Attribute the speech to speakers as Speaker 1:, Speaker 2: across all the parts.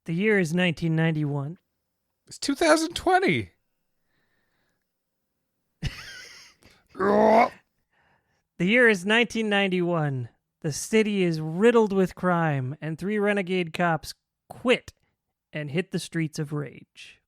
Speaker 1: The year is 1991.
Speaker 2: It's 2020.
Speaker 1: The year is 1991. The city is riddled with crime, and 3 renegade cops quit and hit the streets of rage.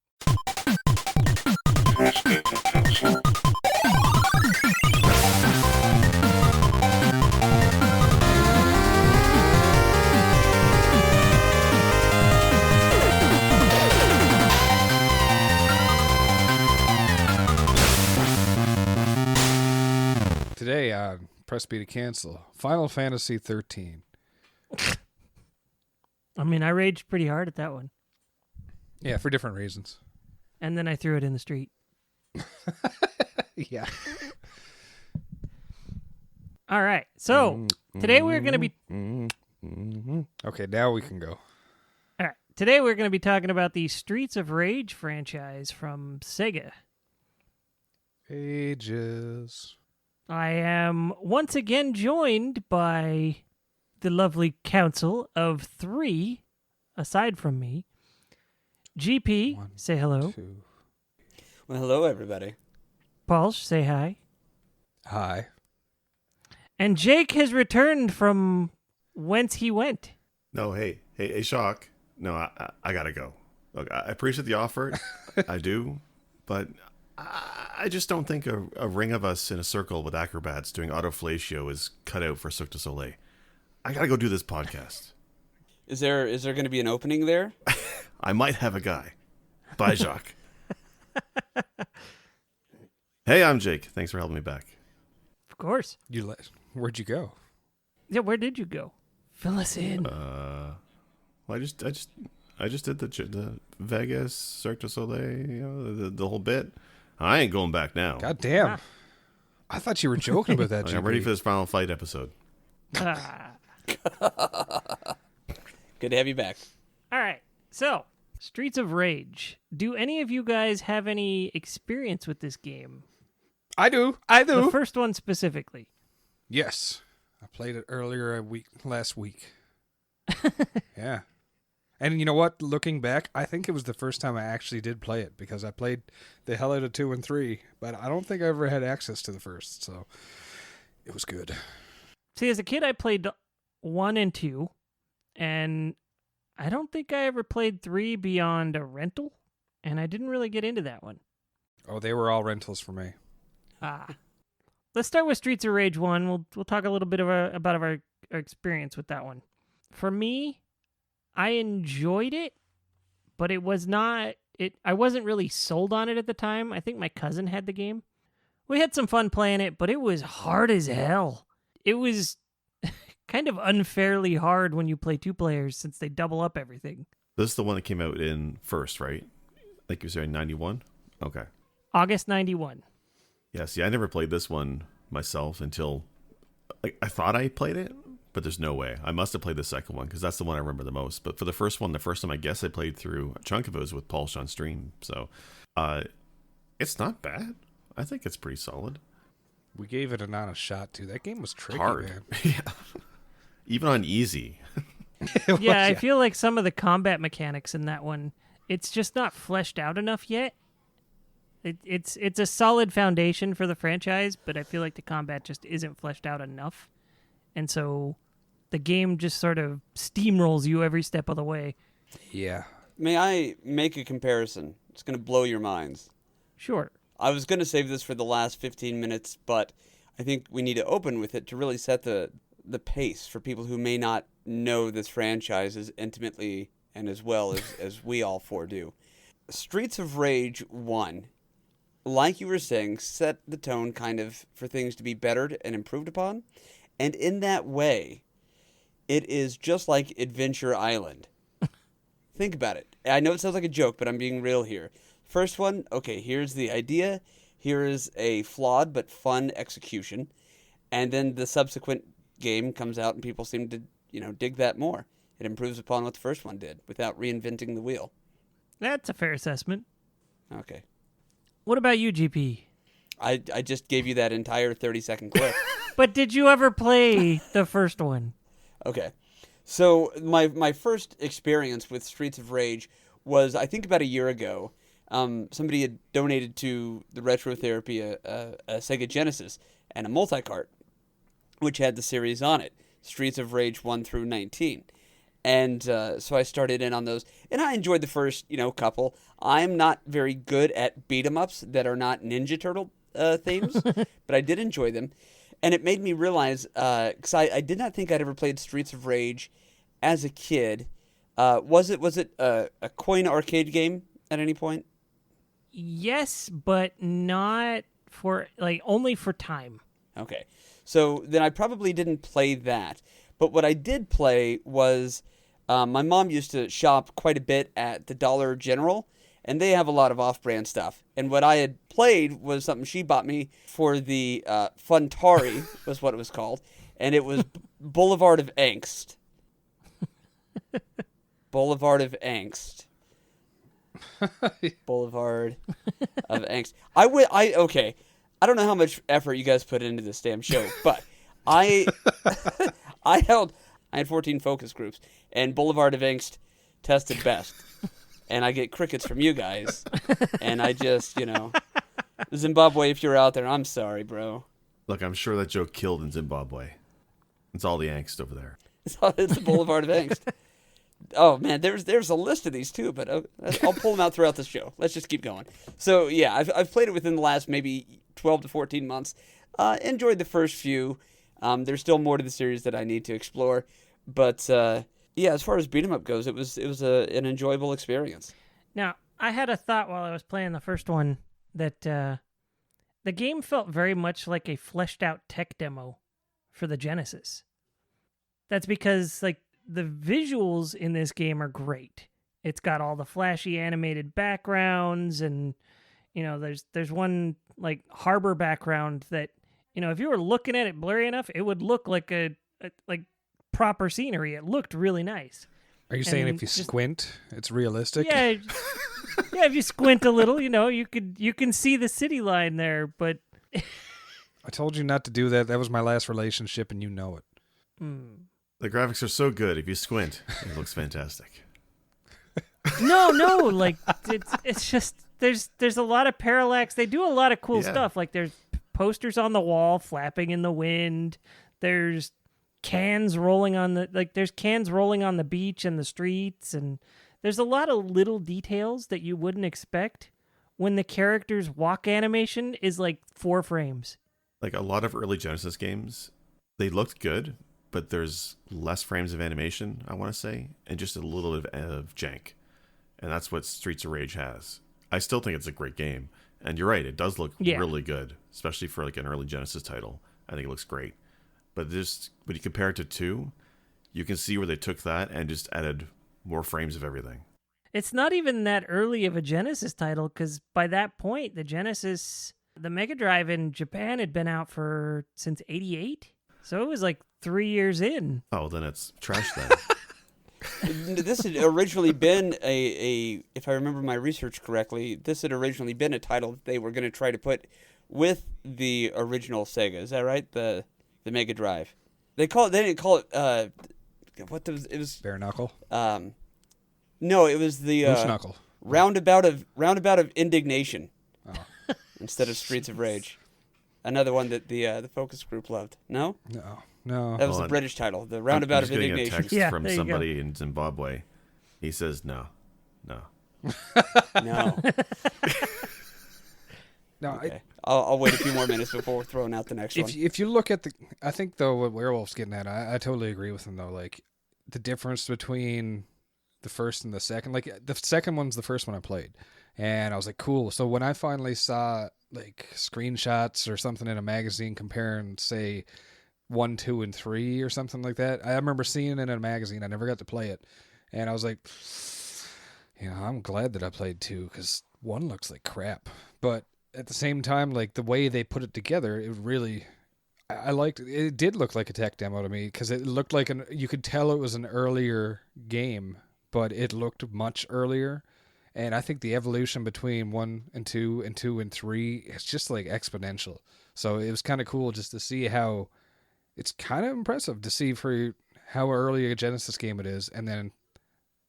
Speaker 2: Today on Press B to Cancel, Final Fantasy 13.
Speaker 1: I mean, I raged pretty hard at that one.
Speaker 2: Yeah, for different reasons.
Speaker 1: And then I threw it in the street.
Speaker 2: Yeah.
Speaker 1: All right. So, today we're going to be...
Speaker 2: Okay, now we can go.
Speaker 1: All right. Today we're going to be talking about the Streets of Rage franchise from Sega.
Speaker 2: Ages.
Speaker 1: I am once again joined by the lovely council of 3, aside from me. GP, say hello.
Speaker 2: 2.
Speaker 3: Well, hello, everybody.
Speaker 1: Paul, say hi.
Speaker 2: Hi.
Speaker 1: And Jake has returned from whence he went.
Speaker 4: No, hey, Shock. No, I gotta go. Look, I appreciate the offer. I do, but I just don't think a ring of us in a circle with acrobats doing autofellatio is cut out for Cirque du Soleil. I gotta go do this podcast.
Speaker 3: Is there going to be an opening there?
Speaker 4: I might have a guy. Bye, Jacques. Hey, I'm Jake. Thanks for helping me back.
Speaker 1: Of course.
Speaker 2: Where'd you go?
Speaker 1: Yeah, where did you go? Fill us in.
Speaker 4: Well, I just did the Vegas Cirque du Soleil, you know, the whole bit. I ain't going back now.
Speaker 2: God damn. I thought you were joking about that,
Speaker 4: I'm ready for this Final Fight episode.
Speaker 3: Good to have you back.
Speaker 1: All right. So, Streets of Rage. Do any of you guys have any experience with this game?
Speaker 2: I do.
Speaker 1: The first one specifically.
Speaker 2: Yes. I played it last week. Yeah. And you know what? Looking back, I think it was the first time I actually did play it because I played the hell out of 2 and 3, but I don't think I ever had access to the first, so it was good.
Speaker 1: See, as a kid, I played 1 and 2, and I don't think I ever played 3 beyond a rental, and I didn't really get into that one.
Speaker 2: Oh, they were all rentals for me.
Speaker 1: Let's start with Streets of Rage 1. We'll talk a little bit about our experience with that one. For me, I enjoyed it, but it was not... I wasn't really sold on it at the time. I think my cousin had the game. We had some fun playing it, but it was hard as hell. It was kind of unfairly hard when you play 2 players since they double up everything.
Speaker 4: This is the one that came out in first, right? Like you were saying, 91? Okay.
Speaker 1: August 91.
Speaker 4: Yeah, see, I never played this one myself until... I thought I played it, but there's no way. I must have played the second one because that's the one I remember the most. But for the first one, I guess I played through a chunk of it was with Paul on stream. So it's not bad. I think it's pretty solid.
Speaker 2: We gave it an honest shot, too. That game was tricky,
Speaker 4: Hard.
Speaker 2: man.
Speaker 4: Yeah. Even on easy.
Speaker 1: I feel like some of the combat mechanics in that one, it's just not fleshed out enough yet. It's a solid foundation for the franchise, but I feel like the combat just isn't fleshed out enough. And so the game just sort of steamrolls you every step of the way.
Speaker 2: Yeah.
Speaker 3: May I make a comparison? It's going to blow your minds.
Speaker 1: Sure.
Speaker 3: I was going to save this for the last 15 minutes, but I think we need to open with it to really set the pace for people who may not know this franchise as intimately and as well as we all 4 do. Streets of Rage 1, like you were saying, set the tone kind of for things to be bettered and improved upon. And in that way, it is just like Adventure Island. Think about it. I know it sounds like a joke, but I'm being real here. First one, okay, here's the idea. Here is a flawed but fun execution. And then the subsequent game comes out and people seem to, dig that more. It improves upon what the first one did without reinventing the wheel.
Speaker 1: That's a fair assessment.
Speaker 3: Okay.
Speaker 1: What about you, GP?
Speaker 3: I just gave you that entire 30-second clip.
Speaker 1: But did you ever play the first one?
Speaker 3: Okay. So my first experience with Streets of Rage was, I think, about a year ago. Somebody had donated to the Retro Therapy a Sega Genesis and a multi-cart, which had the series on it, Streets of Rage 1 through 19. And so I started in on those, and I enjoyed the first, couple. I'm not very good at beat-em-ups that are not Ninja Turtle themes, but I did enjoy them. And it made me realize, because I did not think I'd ever played Streets of Rage as a kid. Was it a coin arcade game at any point?
Speaker 1: Yes, but not for, only for time.
Speaker 3: Okay. So then I probably didn't play that. But what I did play was, my mom used to shop quite a bit at the Dollar General, and they have a lot of off-brand stuff. And what I had played was something she bought me for the Funtari, was what it was called, and it was Boulevard of Angst. Boulevard of Angst. Boulevard of Angst. Okay. I don't know how much effort you guys put into this damn show, but I had 14 focus groups, and Boulevard of Angst tested best. And I get crickets from you guys. And I just, Zimbabwe, if you're out there, I'm sorry, bro.
Speaker 4: Look, I'm sure that joke killed in Zimbabwe. It's all the angst over there.
Speaker 3: It's the Boulevard of Angst. Oh, man, there's a list of these, too, but I'll pull them out throughout the show. Let's just keep going. So, yeah, I've played it within the last maybe 12 to 14 months. Enjoyed the first few. There's still more to the series that I need to explore. But, yeah, as far as beat 'em up goes, it was an enjoyable experience.
Speaker 1: Now, I had a thought while I was playing the first one that the game felt very much like a fleshed out tech demo for the Genesis. That's because, the visuals in this game are great. It's got all the flashy animated backgrounds, and, there's one, harbor background that, if you were looking at it blurry enough, it would look like a proper scenery. It looked really nice.
Speaker 2: Are you saying if you squint, it's realistic?
Speaker 1: Yeah, yeah. If you squint a little, you can see the city line there. But
Speaker 2: I told you not to do that. That was my last relationship, and you know it.
Speaker 4: The graphics are so good. If you squint, it looks fantastic.
Speaker 1: No, it's just there's a lot of parallax. They do a lot of cool stuff. There's posters on the wall flapping in the wind. There's cans rolling on the beach and the streets, and there's a lot of little details that you wouldn't expect when the character's walk animation is 4 frames.
Speaker 4: A lot of early Genesis games, they looked good, but there's less frames of animation, I want to say, and just a little bit of jank. And that's what Streets of Rage has. I still think it's a great game. And you're right, it does look really good, especially for an early Genesis title. I think it looks great. But when you compare it to 2, you can see where they took that and just added more frames of everything.
Speaker 1: It's not even that early of a Genesis title, because by that point, the Mega Drive in Japan had been out since '88. So it was 3 years in.
Speaker 4: Oh, then it's trash then.
Speaker 3: This had originally been if I remember my research correctly, this had originally been a title that they were going to try to put with the original Sega. Is that right? The Mega Drive. They didn't call it it was
Speaker 2: Bare knuckle.
Speaker 3: No, it was the
Speaker 2: Loose knuckle.
Speaker 3: roundabout of indignation. Oh. Instead of Streets of Rage. Another one that the focus group loved. No?
Speaker 2: No.
Speaker 3: That was the British title. The Roundabout of
Speaker 4: getting
Speaker 3: Indignation.
Speaker 4: a text from somebody in Zimbabwe. He says no.
Speaker 3: No.
Speaker 2: No.
Speaker 3: Okay. I'll wait a few more minutes before throwing out the next one.
Speaker 2: If you look at I think though what Werewolf's getting at, I totally agree with him though. The difference between the first and the second, the second one's the first one I played, and I was like, cool. So when I finally saw screenshots or something in a magazine comparing, say, 1, 2, and 3 or something like that, I remember seeing it in a magazine. I never got to play it, and I was like, I'm glad that I played 2 because 1 looks like crap, but at the same time, the way they put it together, it really, I liked it. It did look like a tech demo to me because it looked like you could tell it was an earlier game, but it looked much earlier. And I think the evolution between 1 and 2 and 2 and 3 is just exponential. So it was kind of cool just to see how it's kind of impressive to see for how early a Genesis game it is, and then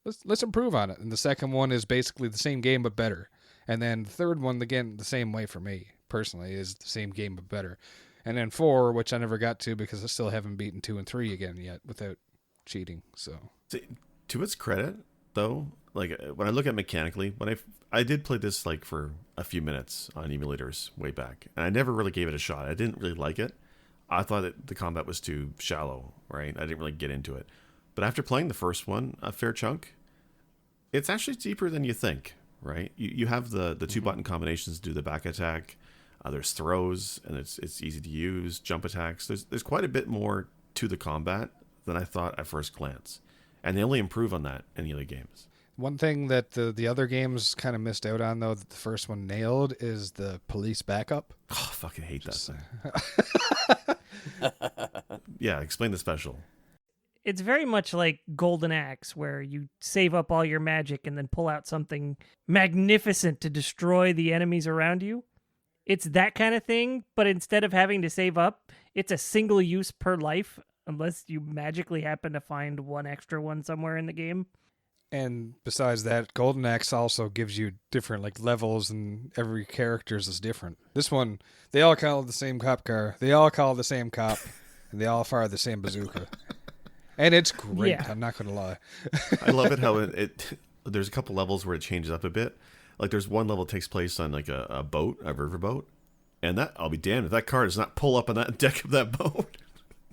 Speaker 2: let's improve on it. And the second one is basically the same game but better. And then the third one, again, the same way for me personally, is the same game but better. And then 4, which I never got to because I still haven't beaten 2 and 3 again yet without cheating. So
Speaker 4: See, to its credit, though, like when I look at mechanically, when I did play this like for a few minutes on emulators way back, and I never really gave it a shot. I didn't really like it. I thought that the combat was too shallow, right? I didn't really get into it. But after playing the first one a fair chunk, it's actually deeper than you think, right? You have the 2-button combinations to do the back attack. There's throws, and it's easy to use. Jump attacks. There's quite a bit more to the combat than I thought at first glance, and they only improve on that in the other games.
Speaker 2: one thing that the other games kind of missed out on, though, that the first one nailed, is the police backup.
Speaker 4: Oh, I fucking hate that thing. Yeah, explain the special.
Speaker 1: It's very much like Golden Axe, where you save up all your magic and then pull out something magnificent to destroy the enemies around you. It's that kind of thing, but instead of having to save up, it's a single use per life, unless you magically happen to find one extra one somewhere in the game.
Speaker 2: And besides that, Golden Axe also gives you different like levels, and every character's is different. This one, they all call it the same cop car. They all call it the same cop, and they all fire the same bazooka. And it's great.
Speaker 1: Yeah.
Speaker 2: I'm not going to lie.
Speaker 4: I love it how it there's a couple levels where it changes up a bit. Like there's one level that takes place on like a boat, a river boat. And that, I'll be damned if that car does not pull up on that deck of that boat.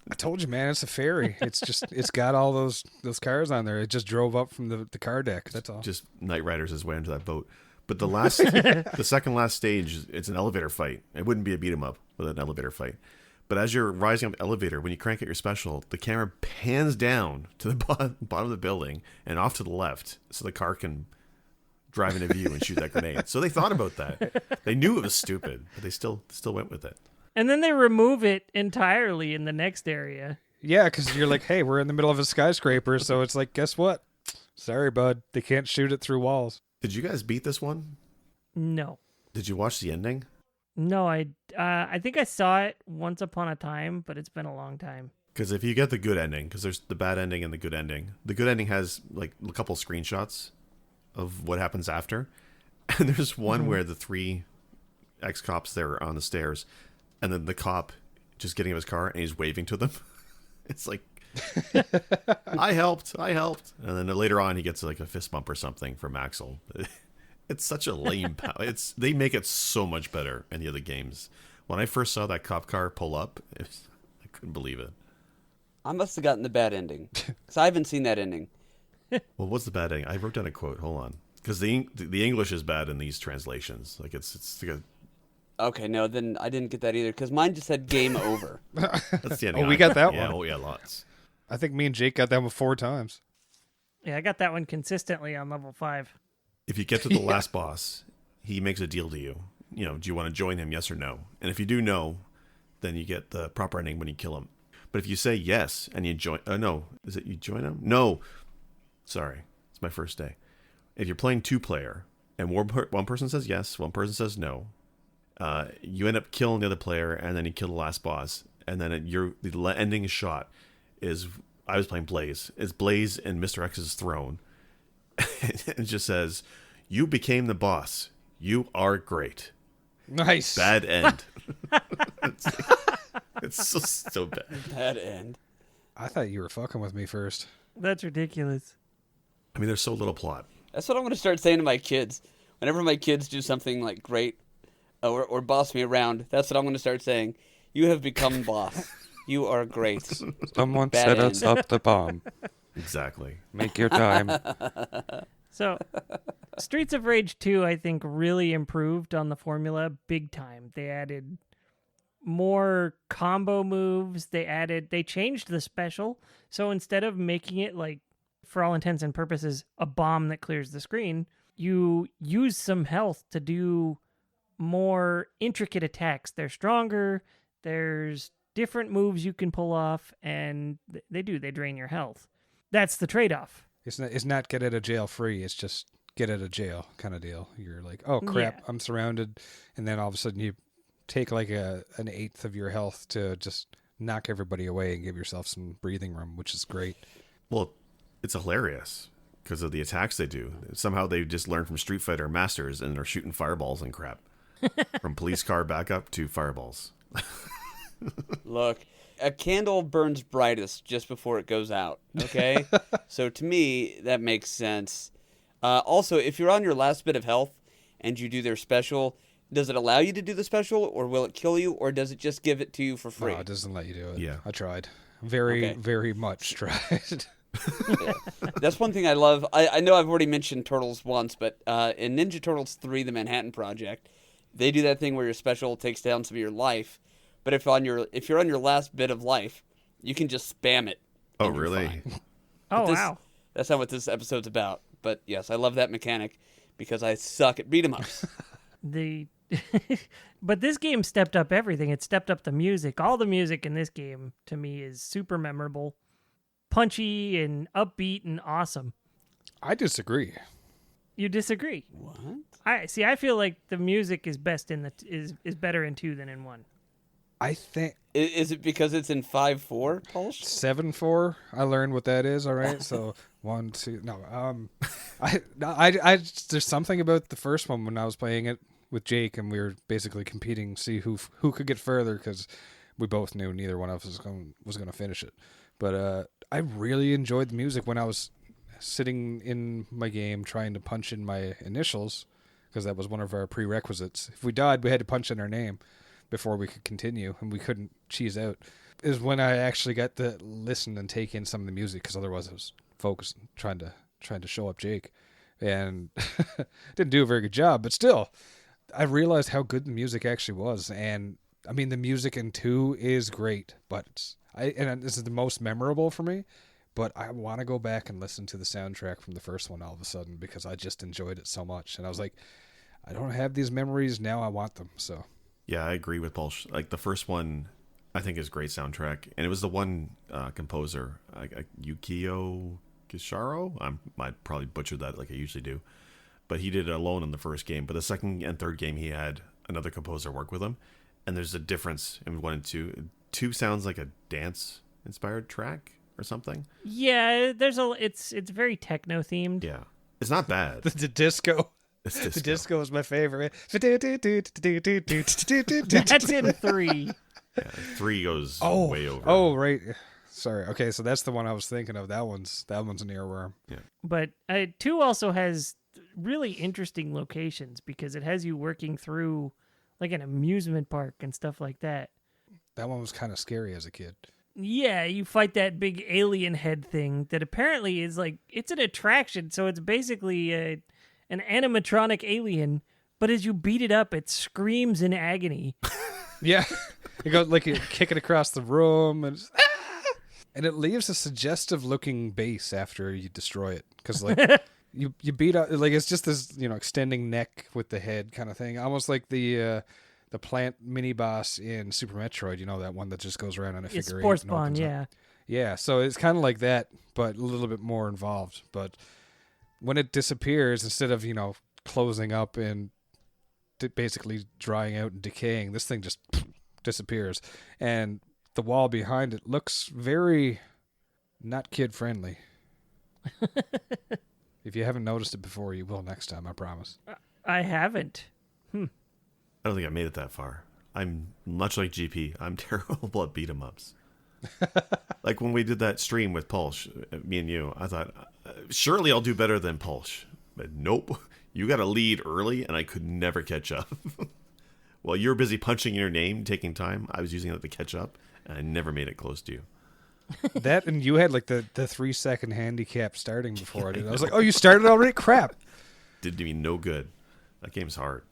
Speaker 2: I told you, man, it's a ferry. It's just, it's got all those cars on there. It just drove up from the car deck. That's all.
Speaker 4: Just Knight Riders his way into that boat. But the second last stage, it's an elevator fight. It wouldn't be a beat 'em up with an elevator fight. But as you're rising up the elevator, when you crank out your special, the camera pans down to the bottom of the building and off to the left, so the car can drive into view and shoot that grenade. So they thought about that. They knew it was stupid, but they still went with it.
Speaker 1: And then they remove it entirely in the next area.
Speaker 2: Yeah, because you're like, hey, we're in the middle of a skyscraper, so it's like, guess what? Sorry, bud. They can't shoot it through walls.
Speaker 4: Did you guys beat this one?
Speaker 1: No.
Speaker 4: Did you watch the ending?
Speaker 1: No, I think I saw it once upon a time, but it's been a long time.
Speaker 4: Because if you get the good ending, because there's the bad ending and the good ending. The good ending has like a couple screenshots of what happens after. And there's one where the 3 ex-cops there are on the stairs, and then the cop just getting in his car and he's waving to them. It's like, I helped. And then later on he gets like a fist bump or something from Axel. It's such a lame they make it so much better in the other games. When I first saw that cop car pull up, I couldn't believe it.
Speaker 3: I must have gotten the bad ending, because I haven't seen that ending.
Speaker 4: Well, what's the bad ending? I wrote down a quote. Hold on. Because the English is bad in these translations. Like it's like
Speaker 3: Okay, no, then I didn't get that either, because mine just said game over.
Speaker 4: that's the ending.
Speaker 2: Oh, we got that
Speaker 4: yeah,
Speaker 2: one.
Speaker 4: Oh, yeah, lots.
Speaker 2: I think me and Jake got that one 4 times.
Speaker 1: Yeah, I got that one consistently on level 5.
Speaker 4: If you get to the last boss, he makes a deal to you. You know, do you want to join him, yes or no? And if you do no, then you get the proper ending when you kill him. But if you say yes and you join... no. Is it you join him? No. Sorry. It's my first day. If you're playing 2-player and one person says yes, one person says no, you end up killing the other player, and then you kill the last boss. And then the ending shot is... I was playing Blaze. It's Blaze in Mr. X's throne. It just says, you became the boss. You are great.
Speaker 2: Nice.
Speaker 4: Bad end. It's so bad.
Speaker 3: Bad end.
Speaker 2: I thought you were fucking with me first.
Speaker 1: That's ridiculous.
Speaker 4: I mean, there's so little plot.
Speaker 3: That's what I'm going to start saying to my kids. Whenever my kids do something like great or boss me around, that's what I'm going to start saying. You have become boss. You are great.
Speaker 5: Someone
Speaker 3: Bad
Speaker 5: set
Speaker 3: end.
Speaker 5: us up the bomb.
Speaker 4: Exactly.
Speaker 5: Make your time.
Speaker 1: So, Streets of Rage 2, I think, really improved on the formula big time. They added more combo moves. They changed the special. So instead of making it like, for all intents and purposes, a bomb that clears the screen, you use some health to do more intricate attacks. They're stronger. There's different moves you can pull off, and they drain your health. That's the trade-off.
Speaker 2: It's not get out of jail free. It's just get out of jail kind of deal. You're like, oh crap,
Speaker 1: Yeah.
Speaker 2: I'm surrounded, and then all of a sudden you take like an eighth of your health to just knock everybody away and give yourself some breathing room, which is great.
Speaker 4: Well, it's hilarious because of the attacks they do. Somehow they just learn from Street Fighter Masters and they're shooting fireballs and crap. From police car backup to fireballs.
Speaker 3: Look, a candle burns brightest just before it goes out, okay? So to me, that makes sense. Also, if you're on your last bit of health and you do their special, does it allow you to do the special, or will it kill you, or does it just give it to you for free?
Speaker 2: No, it doesn't let you do it.
Speaker 4: Yeah.
Speaker 2: I tried. Very,
Speaker 3: Okay.
Speaker 2: very much tried.
Speaker 3: Yeah. That's one thing I love. I know I've already mentioned Turtles once, but in Ninja Turtles 3, The Manhattan Project, they do that thing where your special takes down some of your life. But if you're on your last bit of life, you can just spam it.
Speaker 4: Oh,
Speaker 3: and you're
Speaker 4: really?
Speaker 3: fine.
Speaker 1: Oh,
Speaker 3: this-
Speaker 1: wow.
Speaker 3: That's not what this episode's about. But yes, I love that mechanic because I suck at beat 'em ups.
Speaker 1: But this game stepped up everything. It stepped up the music. All the music in this game, to me, is super memorable. Punchy and upbeat and awesome.
Speaker 2: I disagree.
Speaker 1: You disagree?
Speaker 3: What?
Speaker 1: I feel like the music is best is better in 2 than in 1.
Speaker 2: I think
Speaker 3: Is it because it's in 5/4, Pulse?
Speaker 2: 7-4. I learned what that is. All right, so 1, 2. No, I there's something about the first one when I was playing it with Jake, and we were basically competing, see who could get further, because we both knew neither one of us was going to finish it. But I really enjoyed the music when I was sitting in my game trying to punch in my initials, because that was one of our prerequisites. If we died, we had to punch in our name before we could continue, and we couldn't cheese out. Is when I actually got to listen and take in some of the music, because otherwise I was focused trying to show up Jake, and didn't do a very good job. But still, I realized how good the music actually was, and I mean the music in 2 is great, but and this is the most memorable for me. But I want to go back and listen to the soundtrack from the first one all of a sudden, because I just enjoyed it so much, and I was like, I don't have these memories now. I want them. So.
Speaker 4: Yeah, I agree with Paul. Like the first one, I think is great soundtrack, and it was the one composer, Yukio Kisharo. I might probably butcher that like I usually do, but he did it alone in the first game. But the second and third game, he had another composer work with him, and there's a difference in 1 and 2. 2 sounds like a dance-inspired track or something.
Speaker 1: Yeah, it's very techno themed.
Speaker 4: Yeah, it's not bad.
Speaker 2: The disco.
Speaker 4: It's
Speaker 2: The
Speaker 4: disco.
Speaker 2: disco is my favorite.
Speaker 1: That's in 3.
Speaker 4: Yeah, 3 goes
Speaker 2: Oh,
Speaker 4: way over.
Speaker 2: oh, right. Sorry. Okay, so that's the one I was thinking of. That one's an earworm.
Speaker 1: But 2 also has really interesting locations because it has you working through like an amusement park and stuff like that.
Speaker 2: That one was kind of scary as a kid.
Speaker 1: Yeah, you fight that big alien head thing that apparently is like, it's an attraction. So it's basically an animatronic alien, but as you beat it up, it screams in agony.
Speaker 2: Yeah, it goes like you kick it across the room, and and it leaves a suggestive looking base after you destroy it, because like you beat up, like it's just this extending neck with the head kind of thing, almost like the plant mini boss in Super Metroid. That one that just goes around on a
Speaker 1: It's
Speaker 2: figure eight.
Speaker 1: Sports
Speaker 2: and
Speaker 1: Spawn,
Speaker 2: opens up.
Speaker 1: yeah.
Speaker 2: Yeah, so it's kind of like that, but a little bit more involved. But when it disappears, instead of closing up and basically drying out and decaying, this thing just disappears, and the wall behind it looks very not kid friendly. If you haven't noticed it before, you will next time, I promise.
Speaker 1: I haven't.
Speaker 4: I don't think I made it that far. I'm much like GP. I'm terrible at beat 'em ups. Like when we did that stream with Pulse, me and you, I thought, surely I'll do better than Pulse. But nope. You got a lead early, and I could never catch up. While you were busy punching your name, taking time, I was using it to catch up, and I never made it close to you.
Speaker 2: That, and you had like the 3-second handicap starting before I did. I was like, oh, you started already? Crap.
Speaker 4: Did me no good. That game's hard.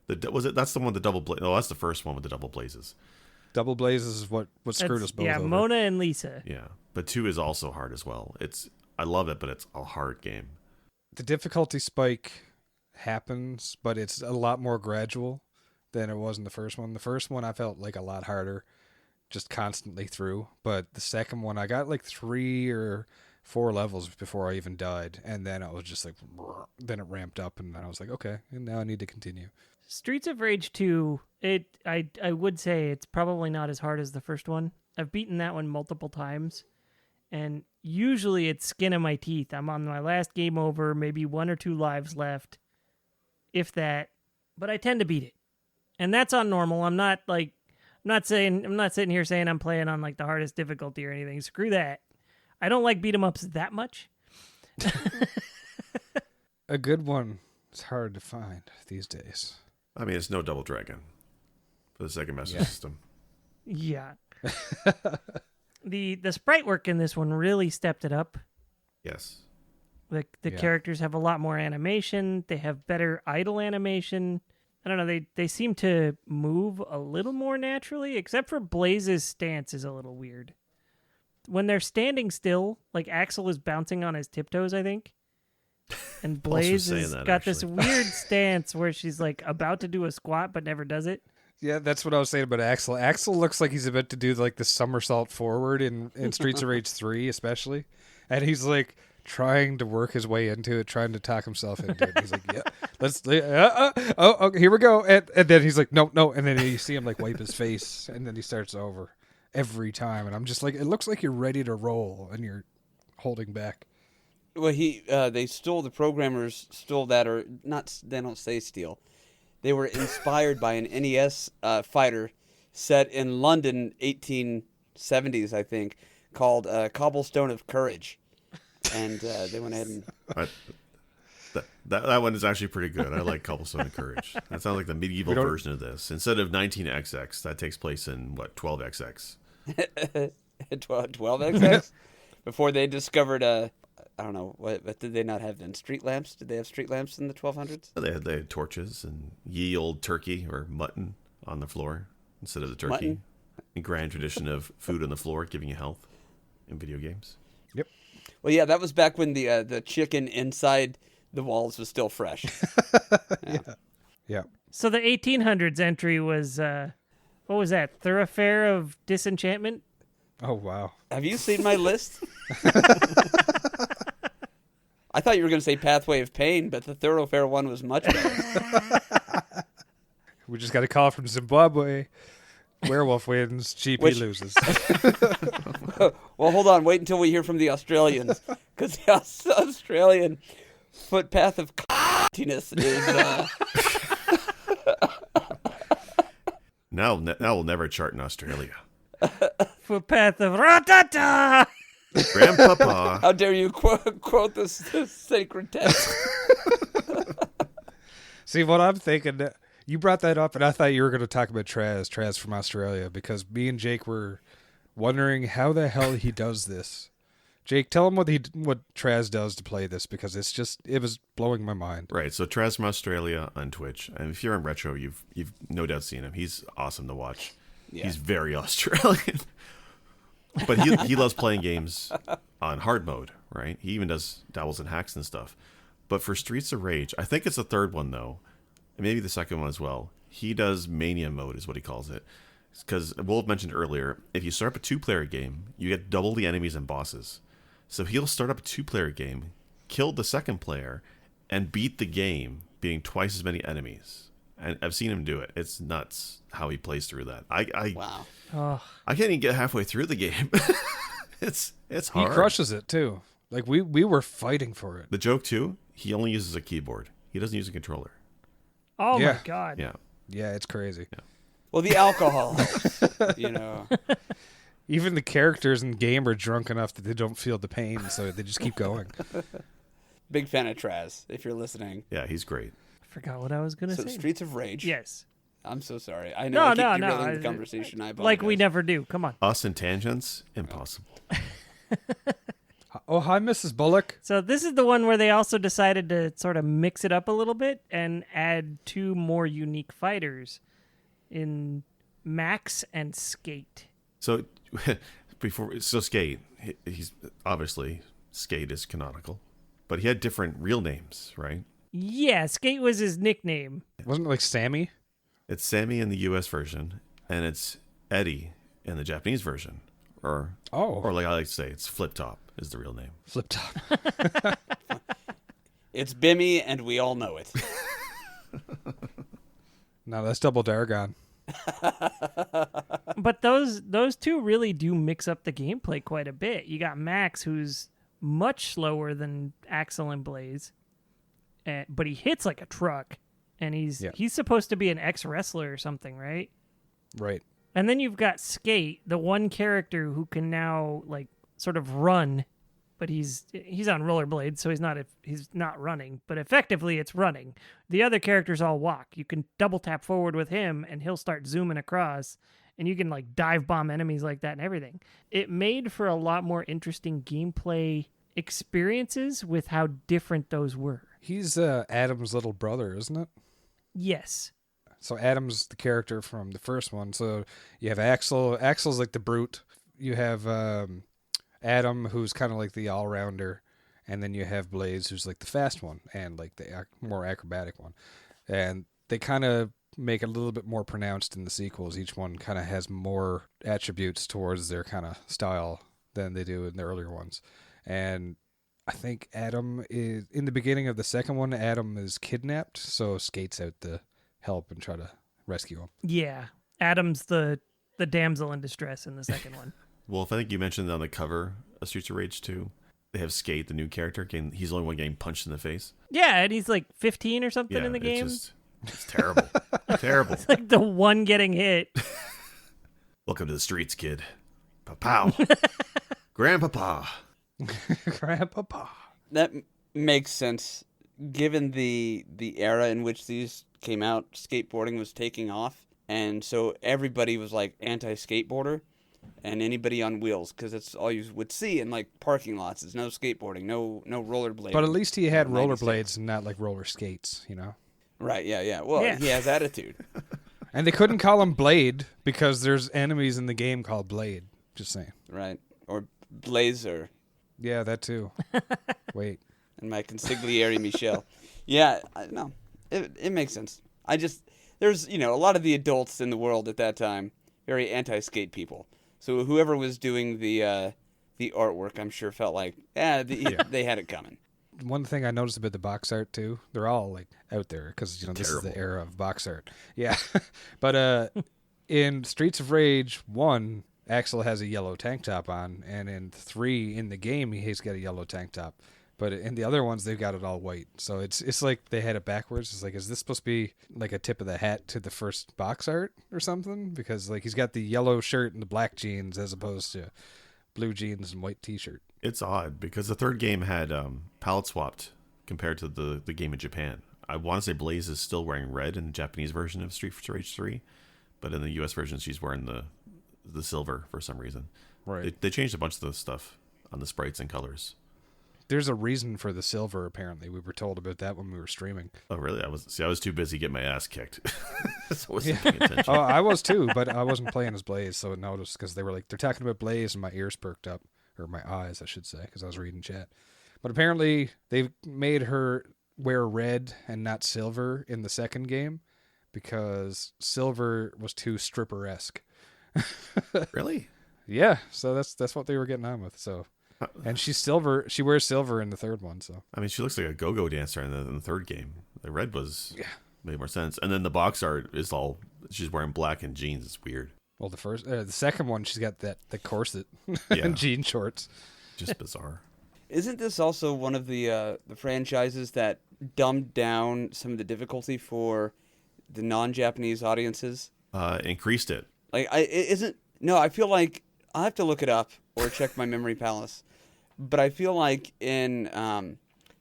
Speaker 4: That's the one with the double blaze. Oh, that's the first one with the double blazes.
Speaker 2: Double blazes is what screwed us both
Speaker 1: Yeah,
Speaker 2: over.
Speaker 1: Mona and Lisa.
Speaker 4: Yeah, but 2 is also hard as well. I love it, but it's a hard game.
Speaker 2: The difficulty spike happens, but it's a lot more gradual than it was in the first one. The first one I felt like a lot harder, just constantly through. But the second one, I got like 3 or 4 levels before I even died, and then I was just like, then it ramped up, and then I was like, okay, and now I need to continue.
Speaker 1: Streets of Rage 2, I would say it's probably not as hard as the first one. I've beaten that one multiple times, and usually it's skin of my teeth. I'm on my last game over, maybe 1 or 2 lives left, if that. But I tend to beat it, and that's on normal. I'm not sitting here saying I'm playing on like the hardest difficulty or anything. Screw that. I don't like beat 'em ups that much.
Speaker 2: A good one is hard to find these days.
Speaker 4: I mean, it's no Double Dragon for the Sega Master System.
Speaker 1: Yeah. The sprite work in this one really stepped it up.
Speaker 4: Yes.
Speaker 1: The
Speaker 2: Yeah.
Speaker 1: characters have a lot more animation. They have better idle animation. I don't know. They seem to move a little more naturally, except for Blaze's stance is a little weird. When they're standing still, like Axel is bouncing on his tiptoes, I think. And Blaze
Speaker 4: saying
Speaker 1: has
Speaker 4: that,
Speaker 1: got this
Speaker 4: actually.
Speaker 1: weird stance where she's like about to do a squat but never does it.
Speaker 2: Yeah, that's what I was saying about Axel. Axel looks like he's about to do like the somersault forward in Streets of Rage 3 especially. And he's like trying to work his way into it, trying to talk himself into it. He's like, yeah, okay, here we go. And then he's like, no. And then you see him like wipe his face and then he starts over every time. And I'm just like, it looks like you're ready to roll and you're holding back.
Speaker 3: Well, the programmers stole that, or not, they don't say steal. They were inspired by an NES fighter set in London, 1870s, I think, called Cobblestone of Courage. And they went ahead and...
Speaker 4: That one is actually pretty good. I like Cobblestone of Courage. That sounds like the medieval
Speaker 2: We don't-
Speaker 4: version of this. Instead of 19XX, that takes place in, 12XX?
Speaker 3: 12XX? Before they discovered, I don't know, what did they not have then? Street lamps? Did they have street lamps in the 1200s?
Speaker 4: They had torches and ye old turkey or mutton on the floor instead of the turkey.
Speaker 3: Mutton?
Speaker 4: A grand tradition of food on the floor giving you health in video games.
Speaker 2: Yep.
Speaker 3: Well, yeah, that was back when the chicken inside the walls was still fresh.
Speaker 2: Yeah.
Speaker 1: So the 1800s entry was, what was that? Thoroughfare of Disenchantment?
Speaker 2: Oh, wow.
Speaker 3: Have you seen my list? I thought you were going to say Pathway of Pain, but the Thoroughfare one was much better.
Speaker 2: We just got a call from Zimbabwe. Werewolf wins, GP loses.
Speaker 3: Well, hold on. Wait until we hear from the Australians. Because the Australian footpath of c***ness is...
Speaker 4: Now will never chart in Australia.
Speaker 1: Footpath of Ratata!
Speaker 4: Grandpapa.
Speaker 3: How dare you quote this sacred text?
Speaker 2: See, what I'm thinking, you brought that up, and I thought you were going to talk about Traz from Australia, because me and Jake were wondering how the hell he does this. Jake, tell him what Traz does to play this, because it was blowing my mind.
Speaker 4: Right, so Traz from Australia on Twitch. And if you're in retro, you've no doubt seen him. He's awesome to watch.
Speaker 3: Yeah.
Speaker 4: He's very Australian. But he loves playing games on hard mode, right? He even does dabbles in hacks and stuff. But for Streets of Rage, I think it's the third one, though. And maybe the second one as well. He does Mania mode, is what he calls it. Because Wolf mentioned earlier, if you start up a 2-player game, you get double the enemies and bosses. So he'll start up a 2-player game, kill the second player, and beat the game, being twice as many enemies. And I've seen him do it. It's nuts how he plays through that.
Speaker 3: Wow.
Speaker 1: Oh,
Speaker 4: I can't even get halfway through the game. It's
Speaker 2: He
Speaker 4: hard.
Speaker 2: crushes it, too. Like, we were fighting for it.
Speaker 4: The joke, too, he only uses a keyboard. He doesn't use a controller.
Speaker 1: oh
Speaker 2: Yeah.
Speaker 1: my God.
Speaker 4: Yeah.
Speaker 2: Yeah, it's crazy.
Speaker 3: Well, the alcohol helps, you know.
Speaker 2: Even the characters in the game are drunk enough that they don't feel the pain, so they just keep going.
Speaker 3: Big fan of Traz, if you're listening.
Speaker 4: Yeah, he's great.
Speaker 1: I forgot what I was going to
Speaker 3: So
Speaker 1: say.
Speaker 3: Streets of Rage.
Speaker 1: Yes.
Speaker 3: I'm so sorry. I know I keep
Speaker 1: No.
Speaker 3: derailing the conversation. I
Speaker 1: Like we
Speaker 3: apologize.
Speaker 1: never do. Come on.
Speaker 4: Us and tangents, impossible.
Speaker 2: Oh, hi, Mrs. Bullock.
Speaker 1: So this is the one where they also decided to sort of mix it up a little bit and add 2 more unique fighters in Max and Skate.
Speaker 4: So Skate, he's obviously Skate is canonical, but he had different real names, right?
Speaker 1: Yeah, Skate was his nickname.
Speaker 2: Wasn't it like Sammy?
Speaker 4: It's Sammy in the U.S. version, and it's Eddie in the Japanese version, or like I like to say, it's Flip Top is the real name.
Speaker 2: Flip Top.
Speaker 3: It's Bimmy, and we all know it.
Speaker 2: No, that's Double Dargon.
Speaker 1: But those two really do mix up the gameplay quite a bit. You got Max, who's much slower than Axel and Blaze, but he hits like a truck, and he's supposed to be an ex-wrestler or something, right?
Speaker 2: Right.
Speaker 1: And then you've got Skate, the one character who can now like sort of run, but he's on rollerblades, so he's not running, but effectively it's running. The other characters all walk. You can double tap forward with him, and he'll start zooming across, and you can like dive bomb enemies like that and everything. It made for a lot more interesting gameplay experiences with how different those were.
Speaker 2: He's Adam's little brother, isn't it?
Speaker 1: Yes.
Speaker 2: So Adam's the character from the first one. So you have Axel. Axel's like the brute. You have Adam, who's kind of like the all-rounder. And then you have Blaze, who's like the fast one and like the more acrobatic one. And they kind of make it a little bit more pronounced in the sequels. Each one kind of has more attributes towards their kind of style than they do in the earlier ones. And I think Adam is, in the beginning of the second one, Adam is kidnapped. So Skate's out to help and try to rescue him.
Speaker 1: Yeah. Adam's the damsel in distress in the second one.
Speaker 4: Wolf, I think you mentioned on the cover of Streets of Rage 2, they have Skate, the new character. He's the only one getting punched in the face.
Speaker 1: Yeah, and he's like 15 or something in the game.
Speaker 4: It's terrible. Terrible.
Speaker 1: It's like the one getting hit.
Speaker 4: Welcome to the streets, kid. Pow. Grandpapa.
Speaker 2: Grandpapa.
Speaker 3: That makes sense, given the era in which these came out. Skateboarding was taking off, and so everybody was like anti-skateboarder, and anybody on wheels, because that's all you would see in like parking lots. Is no skateboarding, no rollerblading.
Speaker 2: But at least he had
Speaker 3: 96.
Speaker 2: rollerblades and not like roller skates, you know?
Speaker 3: Right, yeah. Well,
Speaker 1: Yeah.
Speaker 3: he has attitude.
Speaker 2: And they couldn't call him Blade because there's enemies in the game called Blade. Just saying.
Speaker 3: Right, or Blazer.
Speaker 2: Yeah, that too. Wait.
Speaker 3: And my consigliere Michelle. Yeah, no, it makes sense. There's a lot of the adults in the world at that time, very anti-skate people. So whoever was doing the artwork, I'm sure felt like, they had it coming.
Speaker 2: One thing I noticed about the box art too, they're all like out there because this is the era of box art. Yeah, but in Streets of Rage 1, Axel has a yellow tank top on, and in 3 in the game he's got a yellow tank top. But in the other ones they've got it all white. So it's like they had it backwards. It's like, is this supposed to be like a tip of the hat to the first box art or something? Because like he's got the yellow shirt and the black jeans as opposed to blue jeans and white t-shirt.
Speaker 4: It's odd because the third game had palette swapped compared to the game in Japan. I want to say Blaze is still wearing red in the Japanese version of Street of Rage 3, but in the US version she's wearing the silver for some reason.
Speaker 2: Right.
Speaker 4: They changed a bunch of the stuff on the sprites and colors.
Speaker 2: There's a reason for the silver, apparently. We were told about that when we were streaming.
Speaker 4: Oh, really? I was too busy getting my ass kicked. So I wasn't paying attention.
Speaker 2: Oh, I was too, but I wasn't playing as Blaze, so I noticed because they were like, they're talking about Blaze, and my ears perked up. Or my eyes, I should say, because I was reading chat. But apparently, they made her wear red and not silver in the second game because silver was too stripper-esque.
Speaker 4: Really?
Speaker 2: Yeah, so that's what they were getting on with. So, and she's silver. She wears silver in the third one. So
Speaker 4: I mean, she looks like a go-go dancer in the third game. The red made more sense, and then the box art is all she's wearing black and jeans. It's weird.
Speaker 2: well, the second one, she's got the corset
Speaker 4: Yeah.
Speaker 2: and jean shorts.
Speaker 4: Just bizarre.
Speaker 3: Isn't this also one of the franchises that dumbed down some of the difficulty for the non-Japanese audiences?
Speaker 4: Increased it.
Speaker 3: Like, I feel like I'll have to look it up or check my memory palace. But I feel like in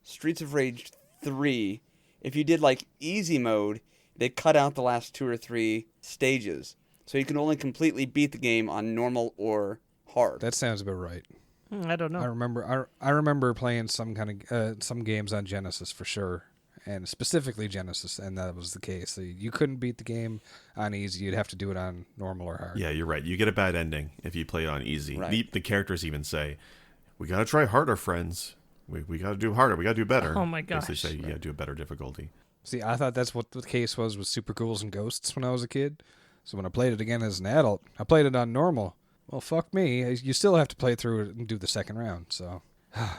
Speaker 3: Streets of Rage 3, if you did like easy mode, they cut out the last 2 or 3 stages. So you can only completely beat the game on normal or hard.
Speaker 2: That sounds about right.
Speaker 1: I don't know.
Speaker 2: I remember playing some kind of some games on Genesis for sure, and specifically Genesis, and that was the case. So you couldn't beat the game on easy; you'd have to do it on normal or hard.
Speaker 4: Yeah, you're right. You get a bad ending if you play it on easy.
Speaker 3: Right.
Speaker 4: The characters even say, "We gotta try harder, friends. We gotta do harder. We gotta do better."
Speaker 1: Oh my gosh.
Speaker 4: They say you gotta do a better difficulty.
Speaker 2: See, I thought that's what the case was with Super Ghouls and Ghosts when I was a kid. So when I played it again as an adult, I played it on normal. Well, fuck me. You still have to play through it and do the second round. So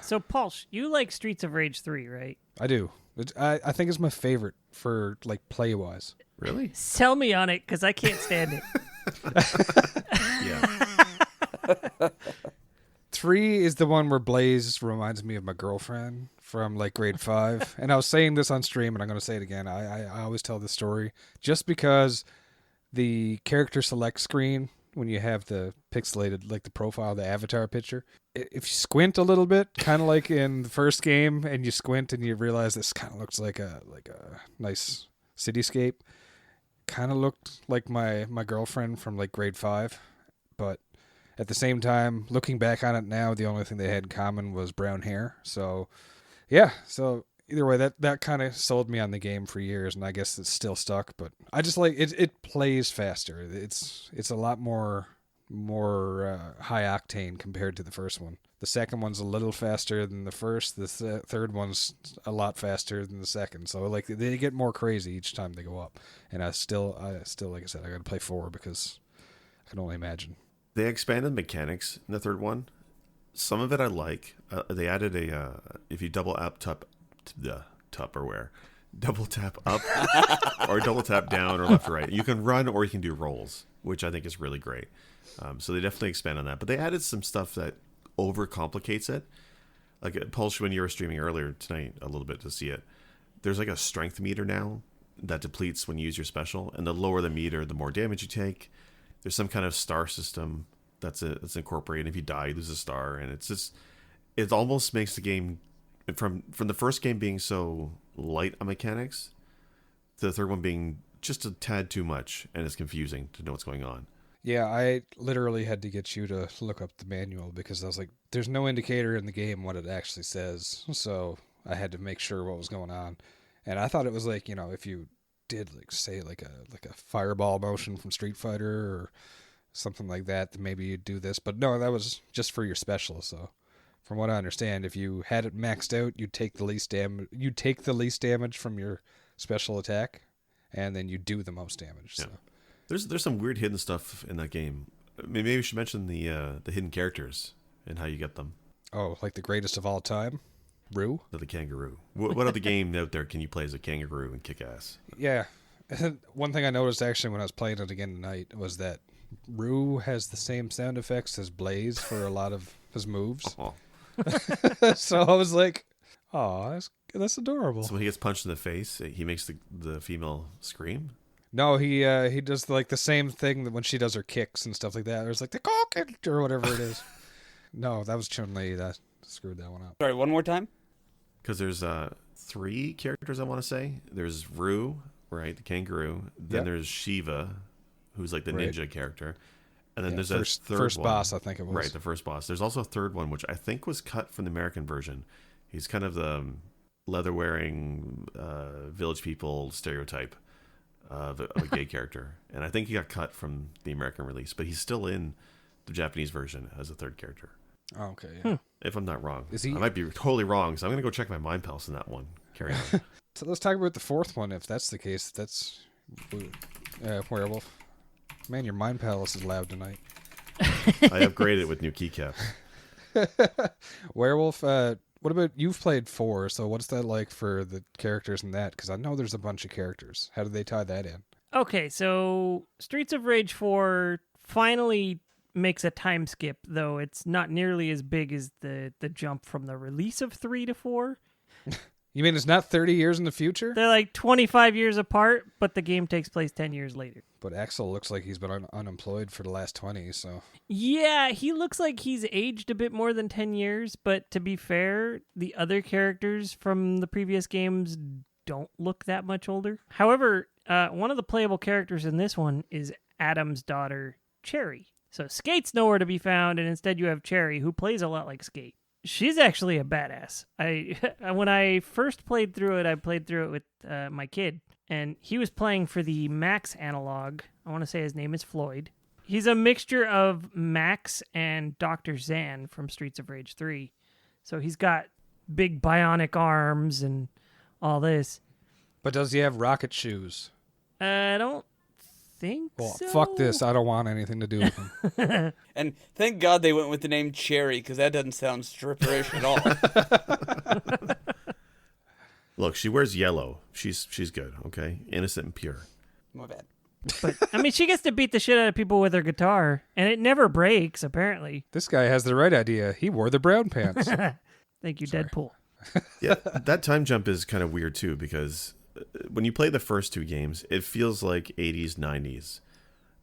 Speaker 1: So, Paul, you like Streets of Rage 3, right?
Speaker 2: I do. I think it's my favorite for like play wise.
Speaker 4: Really?
Speaker 1: Sell me on it, because I can't stand it.
Speaker 4: Yeah.
Speaker 2: 3 is the one where Blaze reminds me of my girlfriend from like grade 5. And I was saying this on stream, and I'm going to say it again. I always tell this story just because the character select screen, when you have the pixelated, like the profile, the avatar picture, if you squint a little bit, kind of like in the first game, and you squint and you realize this kind of looks like a nice cityscape, kind of looked like my girlfriend from like grade 5, but at the same time, looking back on it now, the only thing they had in common was brown hair. So, yeah. So either way, that kind of sold me on the game for years, and I guess it's still stuck. But I just like it. It plays faster. It's a lot more high octane compared to the first one. The second one's a little faster than the first. The third one's a lot faster than the second. So like they get more crazy each time they go up. And I still like I said, I got to play 4 because I can only imagine.
Speaker 4: They expanded mechanics in the third one. Some of it I like. They added if you double tap up or double tap down or left or right, you can run or you can do rolls, which I think is really great. So they definitely expand on that. But they added some stuff that overcomplicates it. Like Pulse, when you were streaming earlier tonight, a little bit to see it. There's like a strength meter now that depletes when you use your special, and the lower the meter, the more damage you take. There's some kind of star system that's incorporated. If you die, you lose a star, and it almost makes the game from the first game being so light on mechanics, to the third one being just a tad too much, and it's confusing to know what's going on.
Speaker 2: Yeah, I literally had to get you to look up the manual because I was like, there's no indicator in the game what it actually says, so I had to make sure what was going on. And I thought it was like, if you did like say like a fireball motion from Street Fighter or something like that, then maybe you'd do this. But no, that was just for your special. So from what I understand, if you had it maxed out, you'd take the least damage from your special attack, and then you do the most damage.
Speaker 4: Yeah.
Speaker 2: So
Speaker 4: There's some weird hidden stuff in that game. Maybe we should mention the hidden characters and how you get them.
Speaker 2: Oh, like the greatest of all time, Rue.
Speaker 4: The kangaroo. What other game out there can you play as a kangaroo and kick ass?
Speaker 2: Yeah. One thing I noticed actually when I was playing it again tonight was that Rue has the same sound effects as Blaze for a lot of his moves.
Speaker 4: Oh.
Speaker 2: So I was like, oh, that's adorable.
Speaker 4: So when he gets punched in the face, he makes the female scream?
Speaker 2: No, he does like the same thing that when she does her kicks and stuff like that. There's like the cock or whatever it is. No, that was Chun-Li. That screwed that one up.
Speaker 3: Sorry, one more time?
Speaker 4: Because there's 3 characters I want to say. There's Rue, right, the kangaroo. Then
Speaker 2: Yep.
Speaker 4: there's Shiva, who's like the
Speaker 2: Right.
Speaker 4: ninja character. And then
Speaker 2: Yeah,
Speaker 4: there's
Speaker 2: first
Speaker 4: a third one.
Speaker 2: boss, I think it was.
Speaker 4: Right, the first boss. There's also a third one, which I think was cut from the American version. He's kind of the leather-wearing village people stereotype of a gay character. And I think he got cut from the American release, but he's still in the Japanese version as a third character.
Speaker 2: Oh, okay, yeah.
Speaker 4: If I'm not wrong.
Speaker 2: Is he-
Speaker 4: I might be totally wrong, so I'm going to go check my Mind Palace in that one. Carry on.
Speaker 2: So let's talk about the fourth one. If that's the case, that's Werewolf. Man, your Mind Palace is loud tonight.
Speaker 4: I upgraded with new keycaps.
Speaker 2: Werewolf. What about you've played 4? So what's that like for the characters in that? Because I know there's a bunch of characters. How did they tie that in?
Speaker 1: Okay, so Streets of Rage 4 finally makes a time skip, though it's not nearly as big as the jump from the release of 3 to 4.
Speaker 2: You mean it's not 30 years in the future?
Speaker 1: They're like 25 years apart, but the game takes place 10 years later.
Speaker 2: But Axel looks like he's been unemployed for the last 20, so...
Speaker 1: Yeah, he looks like he's aged a bit more than 10 years, but to be fair, the other characters from the previous games don't look that much older. However, one of the playable characters in this one is Adam's daughter, Cherry. So Skate's nowhere to be found, and instead you have Cherry, who plays a lot like Skate. She's actually a badass. When I first played through it, I played through it with my kid, and he was playing for the Max analog. I want to say his name is Floyd. He's a mixture of Max and Dr. Zan from Streets of Rage 3. So he's got big bionic arms and all this.
Speaker 2: But does he have rocket shoes?
Speaker 1: I don't think
Speaker 2: Well,
Speaker 1: so.
Speaker 2: fuck this. I don't want anything to do with him.
Speaker 3: And thank God they went with the name Cherry, because that doesn't sound stripperish at all.
Speaker 4: Look, she wears yellow. She's good, okay? Innocent and pure.
Speaker 3: My bad.
Speaker 1: But I mean, she gets to beat the shit out of people with her guitar, and it never breaks. Apparently.
Speaker 2: This guy has the right idea. He wore the brown pants.
Speaker 1: Thank you,
Speaker 2: Sorry.
Speaker 1: Deadpool.
Speaker 4: Yeah, that time jump is kind of weird too, because when you play the first two games, it feels like 80s, 90s.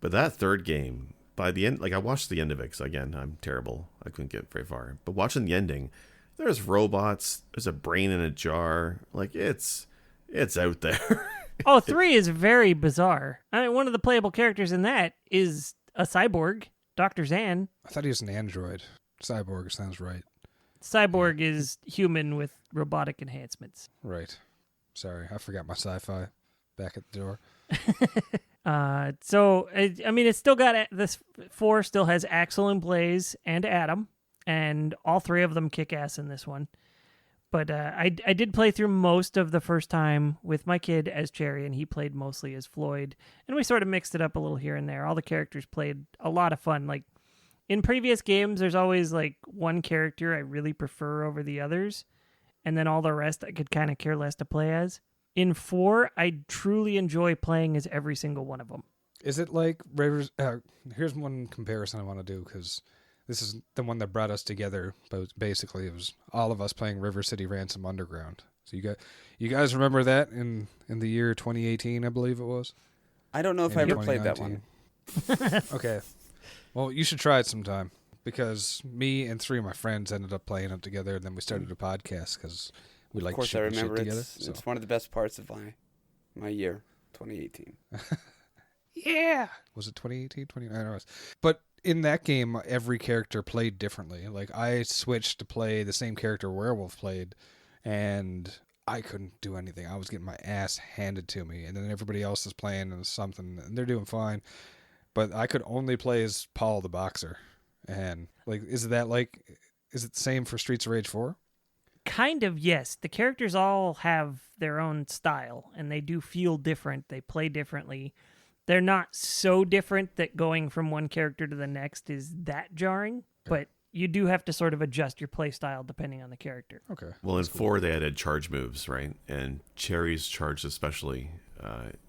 Speaker 4: But that third game, by the end, like I watched the end of it, because again, I'm terrible. I couldn't get very far. But watching the ending, there's robots, there's a brain in a jar. Like, it's out there.
Speaker 1: Oh, 3 is very bizarre. I mean, one of the playable characters in that is a cyborg, Dr. Zan.
Speaker 2: I thought he was an android. Cyborg sounds right.
Speaker 1: Cyborg is human with robotic enhancements.
Speaker 2: Right. Sorry, I forgot my sci-fi back at the door.
Speaker 1: So I mean, it's still got this 4 still has Axel and Blaze and Adam, and all 3 of them kick ass in this one. But I did play through most of the first time with my kid as Cherry, and he played mostly as Floyd, and we sort of mixed it up a little here and there. All the characters played a lot of fun. Like in previous games, there's always like one character I really prefer over the others, and then all the rest I could kind of care less to play as. In 4, I truly enjoy playing as every single one of them.
Speaker 2: Is it like Rivers? Here's one comparison I want to do, because this is the one that brought us together. But basically, it was all of us playing River City Ransom Underground. So you guys remember that in the year 2018, I believe it was.
Speaker 3: I don't know if I
Speaker 2: Maybe
Speaker 3: ever played that one.
Speaker 2: 2019. Okay. Well, you should try it sometime, because me and 3 of my friends ended up playing it together, and then we started a podcast because we like
Speaker 3: Of course, I
Speaker 2: shooting
Speaker 3: remember
Speaker 2: shit together.
Speaker 3: it's one of the best parts of my year, 2018.
Speaker 2: Yeah. Was it 2018? I don't know. But in that game, every character played differently. Like, I switched to play the same character Werewolf played, and I couldn't do anything. I was getting my ass handed to me, and then everybody else is playing something, and they're doing fine. But I could only play as Paul the Boxer. And, like, is it the same for Streets of Rage 4?
Speaker 1: Kind of, yes. The characters all have their own style, and they do feel different. They play differently. They're not so different that going from one character to the next is that jarring, but you do have to sort of adjust your play style depending on the character.
Speaker 2: Okay.
Speaker 4: Well, in 4, they added charge moves, right? And Cherry's charge especially,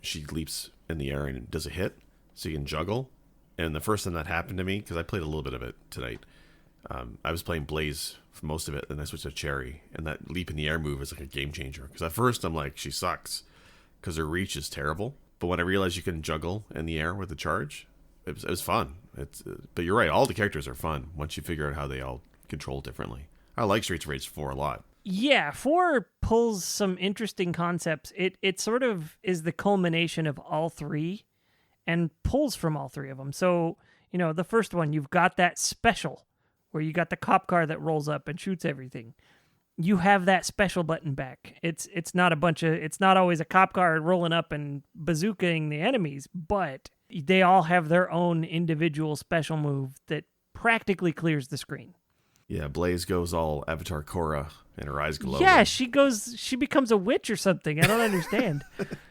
Speaker 4: she leaps in the air and does a hit, so you can juggle. And the first time that happened to me, because I played a little bit of it tonight, I was playing Blaze for most of it, then I switched to Cherry, and that leap in the air move is like a game changer. Because at first I'm like, she sucks, because her reach is terrible. But when I realized you can juggle in the air with the charge, it was fun. But you're right, all the characters are fun once you figure out how they all control differently. I like Streets of Rage 4 a lot.
Speaker 1: Yeah, 4 pulls some interesting concepts. It sort of is the culmination of all 3 and pulls from all 3 of them. So, the first one, you've got that special where you got the cop car that rolls up and shoots everything. You have that special button back. It's not always a cop car rolling up and bazookaing the enemies, but they all have their own individual special move that practically clears the screen.
Speaker 4: Yeah, Blaze goes all Avatar Korra and her eyes glow.
Speaker 1: Yeah, she becomes a witch or something. I don't understand.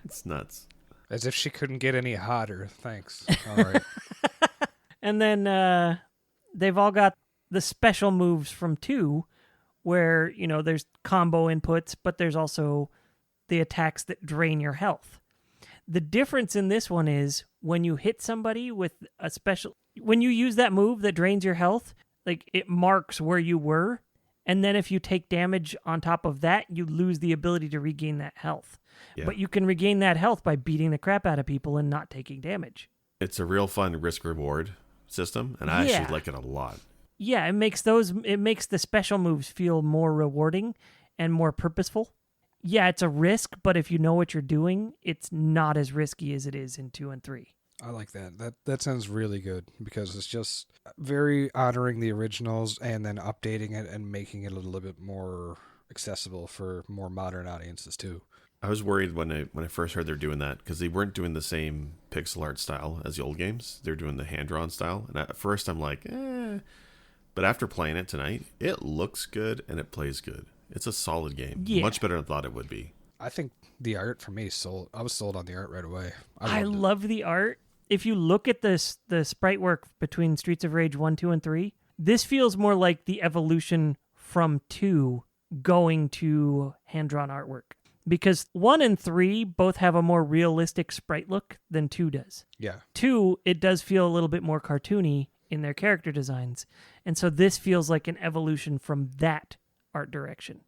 Speaker 4: It's nuts.
Speaker 2: As if she couldn't get any hotter. Thanks. All right.
Speaker 1: And then they've all got the special moves from 2, where, there's combo inputs, but there's also the attacks that drain your health. The difference in this one is when you hit somebody with when you use that move that drains your health, like it marks where you were, and then if you take damage on top of that, you lose the ability to regain that health.
Speaker 4: Yeah.
Speaker 1: But you can regain that health by beating the crap out of people and not taking damage.
Speaker 4: It's a real fun risk-reward system, and I actually like it a lot.
Speaker 1: Yeah, it makes the special moves feel more rewarding and more purposeful. Yeah, it's a risk, but if you know what you're doing, it's not as risky as it is in 2 and 3.
Speaker 2: I like that. That sounds really good, because it's just very honoring the originals and then updating it and making it a little bit more accessible for more modern audiences too.
Speaker 4: I was worried when I first heard they're doing that, because they weren't doing the same pixel art style as the old games. They're doing the hand-drawn style, and at first I'm like, But after playing it tonight, it looks good and it plays good. It's a solid game.
Speaker 1: Yeah.
Speaker 4: Much better than I thought it would be.
Speaker 2: I think the art for me sold. I was sold on the art right away.
Speaker 1: I
Speaker 2: loved it.
Speaker 1: love the art. If you look at the sprite work between Streets of Rage 1, 2, and 3, this feels more like the evolution from 2 going to hand-drawn artwork. because 1 and 3 both have a more realistic sprite look than 2 does.
Speaker 2: Yeah.
Speaker 1: 2, it does feel a little bit more cartoony in their character designs. And so this feels like an evolution from that art direction.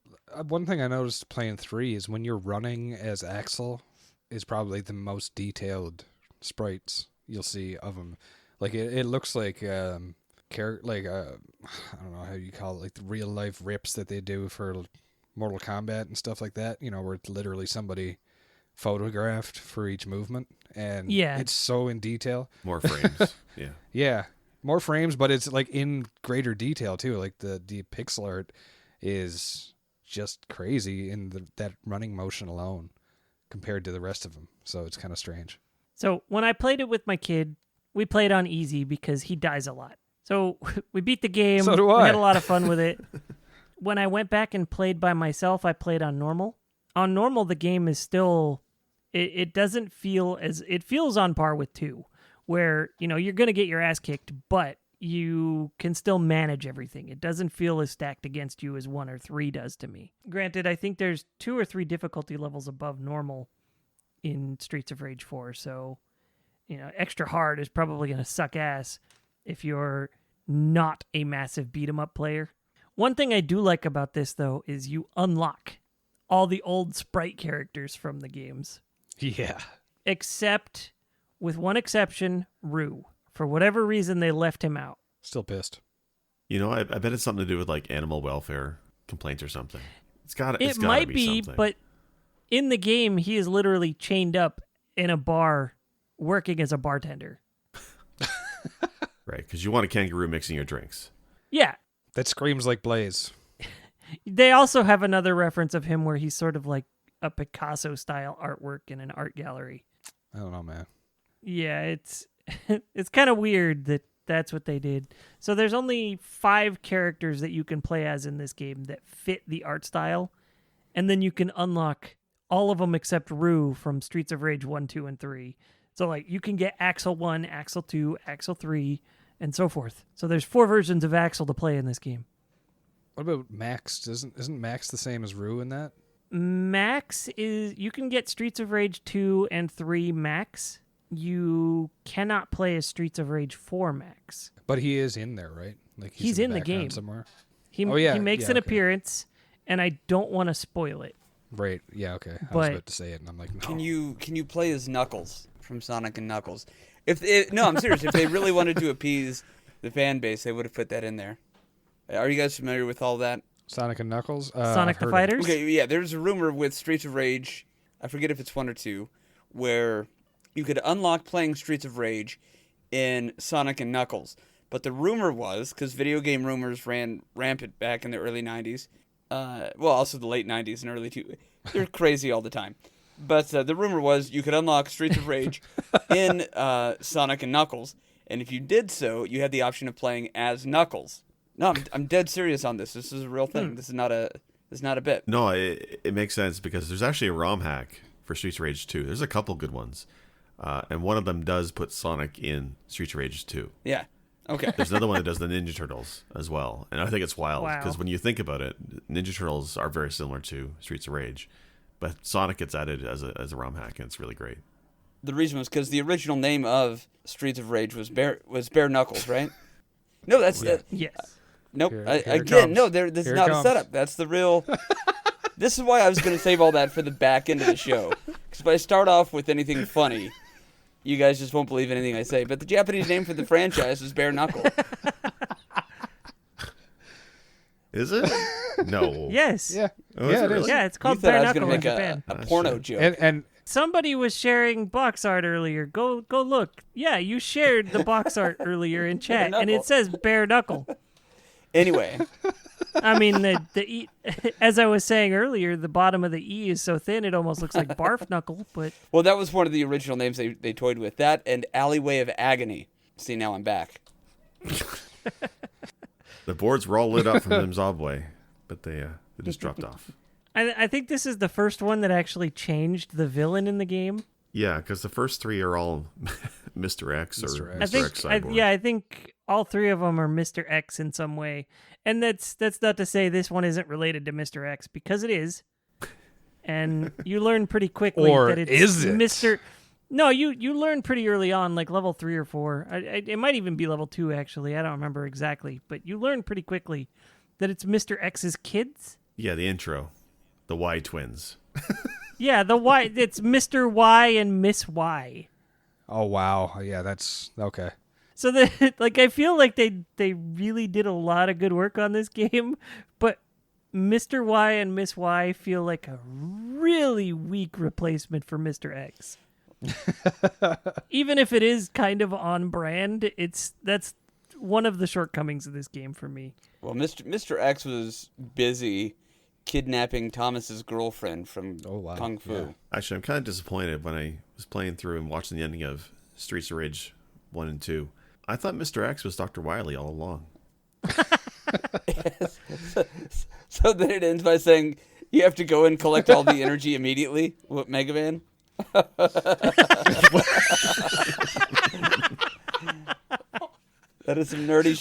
Speaker 2: One thing I noticed playing 3 is when you're running as Axel is probably the most detailed sprites you'll see of him. Like it looks like I don't know how you call it, like the real life rips that they do for Mortal Kombat and stuff like that, where it's literally somebody photographed for each movement, and it's so in detail.
Speaker 4: More frames. Yeah.
Speaker 2: Yeah, more frames, but it's like in greater detail too. Like the pixel art is just crazy in that running motion alone compared to the rest of them. So it's kind of strange.
Speaker 1: So when I played it with my kid, we played on easy because he dies a lot. So we beat the game.
Speaker 2: So do
Speaker 1: We
Speaker 2: I.
Speaker 1: had a lot of fun with it. When I went back and played by myself, I played on normal. On normal, the game is still, it doesn't feel it feels on par with 2, where, you're going to get your ass kicked, but you can still manage everything. It doesn't feel as stacked against you as 1 or 3 does to me. Granted, I think there's 2 or 3 difficulty levels above normal in Streets of Rage 4, so, extra hard is probably going to suck ass if you're not a massive beat-em-up player. One thing I do like about this, though, is you unlock all the old sprite characters from the games.
Speaker 2: Yeah.
Speaker 1: Except, with one exception, Rue. For whatever reason, they left him out.
Speaker 2: Still pissed.
Speaker 4: I bet it's something to do with like animal welfare complaints or something.
Speaker 1: It might be,
Speaker 4: something.
Speaker 1: but in the game, he is literally chained up in a bar working as a bartender.
Speaker 4: Right, because you want a kangaroo mixing your drinks.
Speaker 1: Yeah.
Speaker 2: That screams like Blaze.
Speaker 1: They also have another reference of him where he's sort of like a Picasso-style artwork in an art gallery.
Speaker 2: I don't know, man.
Speaker 1: Yeah, it's kind of weird that that's what they did. So there's only 5 characters that you can play as in this game that fit the art style, and then you can unlock all of them except Rue from Streets of Rage 1, 2, and 3. So like you can get Axel 1, Axel 2, Axel 3, and so forth. So there's 4 versions of Axel to play in this game.
Speaker 2: What about Max? Isn't Max the same as Rue in that?
Speaker 1: Max is, you can get Streets of Rage 2 and 3 Max. You cannot play as Streets of Rage 4 Max.
Speaker 2: But he is in there, right? Like
Speaker 1: he's in the
Speaker 2: background
Speaker 1: game
Speaker 2: somewhere.
Speaker 1: He makes an appearance, and I don't want to spoil it.
Speaker 2: Right. Yeah. Okay. I was
Speaker 1: But-
Speaker 2: about to say it, and I'm like, no.
Speaker 3: Can you play as Knuckles from Sonic and Knuckles? No, I'm serious. If they really wanted to appease the fan base, they would have put that in there. Are you guys familiar with all that?
Speaker 2: Sonic and Knuckles?
Speaker 1: Sonic
Speaker 2: I've
Speaker 1: the
Speaker 2: heard of it.
Speaker 1: Fighters?
Speaker 3: Okay, yeah, there's a rumor with Streets of Rage, I forget if it's 1 or 2, where you could unlock playing Streets of Rage in Sonic and Knuckles. But the rumor was, because video game rumors ran rampant back in the early 90s, also the late 90s and early 2000s. They're crazy all the time. But the rumor was you could unlock Streets of Rage in Sonic and Knuckles, and if you did so, you had the option of playing as Knuckles. No, I'm dead serious on this. This is a real thing. This is not a bit.
Speaker 4: No, it makes sense because there's actually a ROM hack for Streets of Rage 2. There's a couple good ones. And one of them does put Sonic in Streets of Rage 2.
Speaker 3: Yeah. Okay.
Speaker 4: There's another one that does the Ninja Turtles as well. And I think it's wild
Speaker 1: Wow.
Speaker 4: because when you think about it, Ninja Turtles are very similar to Streets of Rage. But Sonic gets added as a ROM hack, and it's really great.
Speaker 3: The reason was because the original name of Streets of Rage was Bare Knuckles, right? No, that's
Speaker 1: Yes.
Speaker 3: nope.
Speaker 2: Here
Speaker 3: This
Speaker 2: it
Speaker 3: is
Speaker 2: comes.
Speaker 3: not
Speaker 2: Here it
Speaker 3: a setup. That's the real. This is why I was going to save all that for the back end of the show. Because if I start off with anything funny, you guys just won't believe anything I say. But the Japanese name for the franchise is Bare Knuckle.
Speaker 4: Is it? No.
Speaker 1: Yes.
Speaker 2: Yeah.
Speaker 4: Oh,
Speaker 2: yeah,
Speaker 4: is
Speaker 2: it
Speaker 4: it
Speaker 2: is.
Speaker 4: really?
Speaker 1: Yeah, it's
Speaker 3: You
Speaker 1: called
Speaker 3: thought I
Speaker 1: Bare
Speaker 3: was going
Speaker 1: Knuckle
Speaker 3: to
Speaker 1: in
Speaker 3: make
Speaker 1: Japan.
Speaker 3: a porno
Speaker 4: shit.
Speaker 3: joke.
Speaker 2: And
Speaker 1: Somebody was sharing box art earlier. Go look. Yeah, you shared the box art earlier in chat, and
Speaker 3: Knuckle.
Speaker 1: it says Bare Knuckle.
Speaker 3: Anyway,
Speaker 1: I mean, the E, as I was saying earlier, the bottom of the E is so thin it almost looks like Barf Knuckle. But
Speaker 3: well, that was one of the original names they toyed with. That and Alleyway of Agony. See, now I'm back.
Speaker 4: The boards were all lit up from Zimbabwe, but they just dropped off.
Speaker 1: I think this is the first one that actually changed the villain in the game.
Speaker 4: Yeah, because the first 3 are all Mr. X or
Speaker 2: Mr.
Speaker 4: Mr.
Speaker 2: X.
Speaker 1: I
Speaker 4: X
Speaker 1: think,
Speaker 4: Cyborg.
Speaker 1: I think all 3 of them are Mr. X in some way, and that's not to say this one isn't related to Mr. X because it is. and you learn pretty quickly
Speaker 2: Or
Speaker 1: that it's
Speaker 2: is it?
Speaker 1: Mr. No, you learn pretty early on, like level 3 or 4. It might even be level 2, actually. I don't remember exactly. But you learn pretty quickly that it's Mr. X's kids.
Speaker 4: Yeah, the intro. The Y twins.
Speaker 1: Yeah, the Y. It's Mr. Y and Miss Y.
Speaker 2: Oh wow, yeah, that's okay.
Speaker 1: So I feel like they really did a lot of good work on this game, but Mr. Y and Miss Y feel like a really weak replacement for Mr. X. Even if it is kind of on brand, that's one of the shortcomings of this game for me.
Speaker 3: Well, Mr. X was busy kidnapping Thomas's girlfriend from
Speaker 2: wow.
Speaker 3: Kung Fu.
Speaker 2: Yeah.
Speaker 4: Actually, I'm kind of disappointed when I was playing through and watching the ending of Streets of Rage 1 and 2. I thought Mr. X was Dr. Wily all along.
Speaker 3: So then it ends by saying you have to go and collect all the energy immediately with Mega Man. That is some nerdy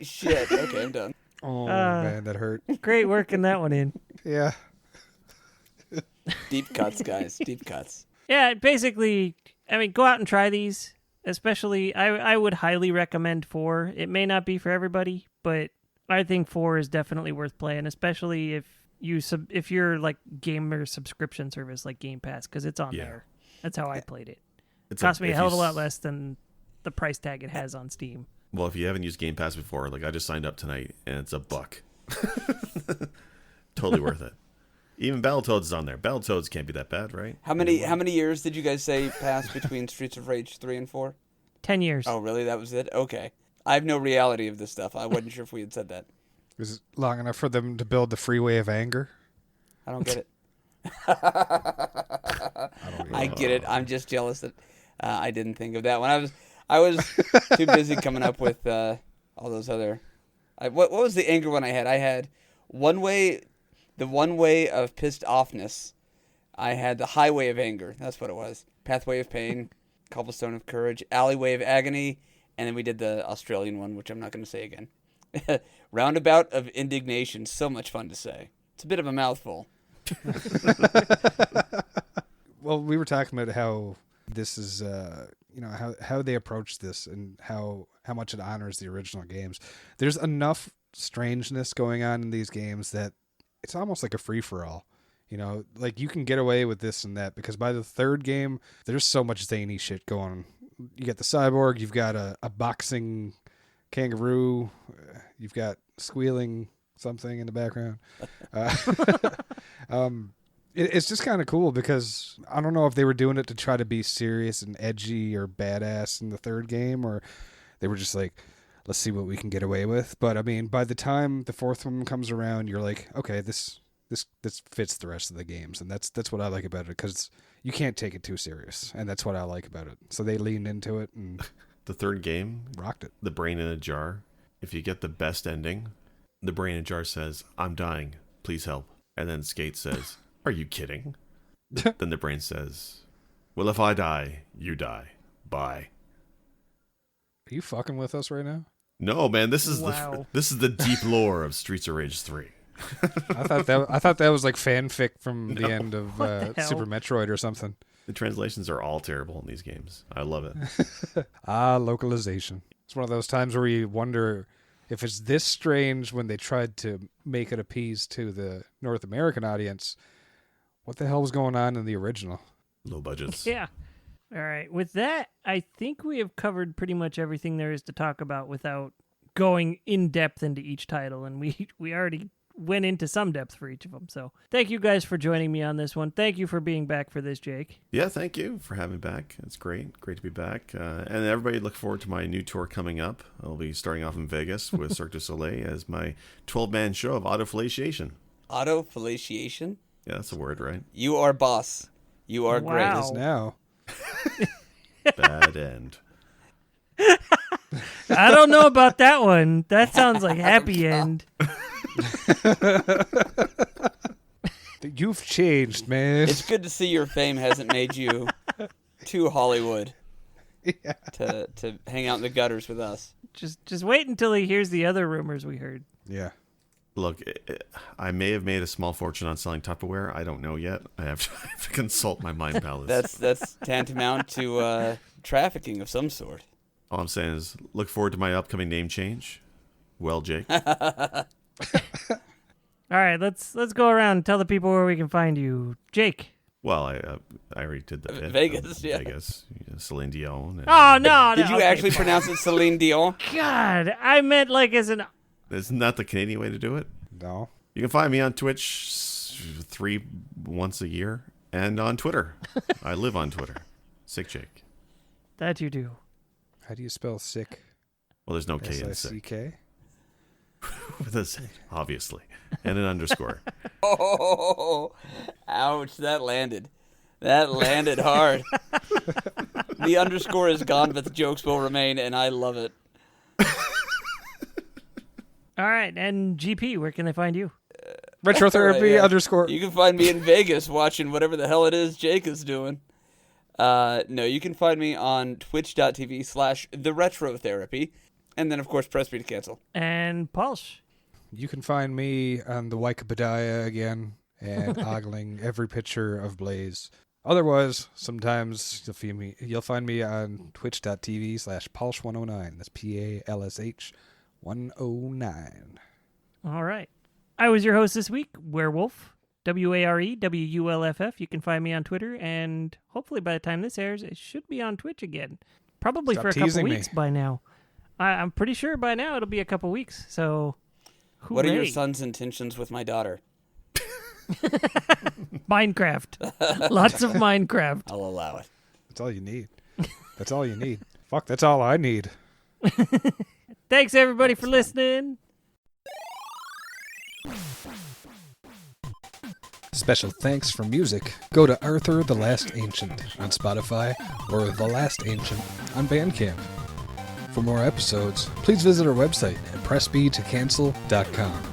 Speaker 3: shit. Okay, I'm done.
Speaker 2: Oh man, that hurt.
Speaker 1: Great working that one in.
Speaker 2: Yeah.
Speaker 3: Deep cuts, guys. Deep cuts.
Speaker 1: Yeah, basically, I mean, go out and try these. Especially, I would highly recommend 4. It may not be for everybody, but I think 4 is definitely worth playing, especially if you're like gamer subscription service like Game Pass, because it's on there. That's how I played it. It cost me a hell of a lot less than the price tag it has on Steam.
Speaker 4: Well, if you haven't used Game Pass before, like I just signed up tonight and it's $1. Totally worth it. Even Battletoads is on there. Battletoads can't be that bad, right?
Speaker 3: How many years did you guys say passed between Streets of Rage 3 and 4?
Speaker 1: 10 years.
Speaker 3: Oh, really? That was it? Okay. I have no reality of this stuff. I wasn't sure if we had said that.
Speaker 2: Was it long enough for them to build the freeway of anger?
Speaker 3: I don't get it. I get it. I'm just jealous that I didn't think of that one. I was too busy coming up with all those other. What was the anger one I had? I had the one way of pissed offness. I had the highway of anger. That's what it was. Pathway of pain, cobblestone of courage, alleyway of agony, and then we did the Australian one, which I'm not going to say again. Roundabout of indignation. So much fun to say. It's a bit of a mouthful.
Speaker 2: Well, we were talking about how this is, how they approach this and how much it honors the original games. There's enough strangeness going on in these games that it's almost like a free-for-all. Like you can get away with this and that because by the third game, there's so much zany shit going on. You got the cyborg, you've got a boxing kangaroo, you've got squealing something in the background. It's just kind of cool because I don't know if they were doing it to try to be serious and edgy or badass in the third game, or they were just like, let's see what we can get away with. But I mean, by the time the fourth one comes around, you're like, okay, this fits the rest of the games, and that's what I like about it because you can't take it too serious, and that's what I like about it. So they leaned into it and
Speaker 4: The third game,
Speaker 2: rocked it.
Speaker 4: The Brain in a Jar. If you get the best ending, the Brain in a Jar says, "I'm dying, please help," and then Skate says, "Are you kidding?" Then the Brain says, "Well, if I die, you die. Bye."
Speaker 2: Are you fucking with us right now?
Speaker 4: No, man, this is
Speaker 1: Wow.
Speaker 4: this is the deep lore of Streets of Rage 3.
Speaker 2: I thought that was like fanfic from the end of
Speaker 1: What the hell?
Speaker 2: Super Metroid or something.
Speaker 4: The translations are all terrible in these games. I love it.
Speaker 2: Localization. It's one of those times where you wonder if it's this strange when they tried to make it appease to the North American audience. What the hell was going on in the original?
Speaker 4: Low budgets.
Speaker 1: Yeah. All right. With that, I think we have covered pretty much everything there is to talk about without going in depth into each title, and we already went into some depth for each of them. So thank you guys for joining me on this one. Thank you for being back for this, Jake.
Speaker 4: Yeah, thank you for having me back. It's great to be back. And everybody look forward to my new tour coming up. I'll be starting off in Vegas with Cirque du Soleil as my 12-man show of autofellatiation.
Speaker 3: Autofellatiation?
Speaker 4: Yeah, that's a word, right?
Speaker 3: You are boss. You are
Speaker 1: Wow.
Speaker 3: great.
Speaker 2: Is now.
Speaker 4: Bad end.
Speaker 1: I don't know about that one. That sounds like happy end.
Speaker 2: You've changed, man.
Speaker 3: It's good to see your fame hasn't made you too Hollywood
Speaker 2: Yeah.
Speaker 3: to hang out in the gutters with us.
Speaker 1: Just wait until he hears the other rumors we heard.
Speaker 2: Yeah.
Speaker 4: Look, I may have made a small fortune on selling Tupperware. I don't know yet. I have to consult my mind palace.
Speaker 3: That's tantamount to trafficking of some sort.
Speaker 4: All I'm saying is look forward to my upcoming name change. Well, Jake.
Speaker 1: All right, let's go around and tell the people where we can find you. Jake.
Speaker 4: Well, I already did the bit.
Speaker 3: Vegas, yeah.
Speaker 4: Vegas, Celine Dion.
Speaker 1: Oh, no.
Speaker 3: Did you
Speaker 1: okay.
Speaker 3: actually pronounce it Celine Dion?
Speaker 1: God, I meant like as an...
Speaker 4: Isn't that the Canadian way to do it?
Speaker 2: No.
Speaker 4: You can find me on Twitch once a year and on Twitter. I live on Twitter. Sick Jake.
Speaker 1: That you do.
Speaker 2: How do you spell sick?
Speaker 4: Well, there's no K in sick.
Speaker 2: S-I-C-K?
Speaker 4: With a Z, obviously. And an underscore.
Speaker 3: Oh, ouch, that landed. That landed hard. The underscore is gone, but the jokes will remain, and I love it.
Speaker 1: All right, and GP, where can they find you?
Speaker 2: Retrotherapy
Speaker 3: Right, yeah.
Speaker 2: underscore.
Speaker 3: You can find me in Vegas watching whatever the hell it is Jake is doing. No, you can find me on twitch.tv/theretrotherapy. And then, of course, press B to cancel.
Speaker 1: And Pulse.
Speaker 2: You can find me on the Wikipedia again and ogling every picture of Blaze. Otherwise, sometimes you'll find me on twitch.tv/Palsh109. That's PALSH 109.
Speaker 1: All right. I was your host this week, Werewolf. WAREWULFF. You can find me on Twitter, and hopefully by the time this airs, it should be on Twitch again. Probably
Speaker 2: Stop
Speaker 1: for a couple
Speaker 2: teasing me.
Speaker 1: weeks by now. I'm pretty sure by now it'll be a couple weeks. So,
Speaker 3: What are your
Speaker 1: hooray.
Speaker 3: son's intentions with my daughter?
Speaker 1: Minecraft. Lots of Minecraft.
Speaker 3: I'll allow it.
Speaker 2: That's all you need. That's all you need. Fuck, that's all I need.
Speaker 1: Thanks, everybody, for listening.
Speaker 2: Special thanks for music. Go to Arthur the Last Ancient on Spotify or The Last Ancient on Bandcamp. For more episodes, please visit our website at pressbtocancel.com.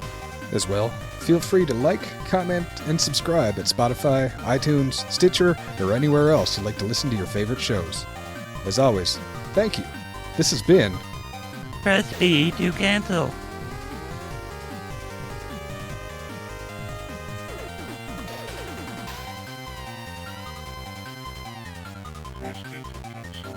Speaker 2: As well, feel free to like, comment, and subscribe at Spotify, iTunes, Stitcher, or anywhere else you'd like to listen to your favorite shows. As always, thank you. This has been
Speaker 1: Press B to cancel.
Speaker 6: Press B to cancel.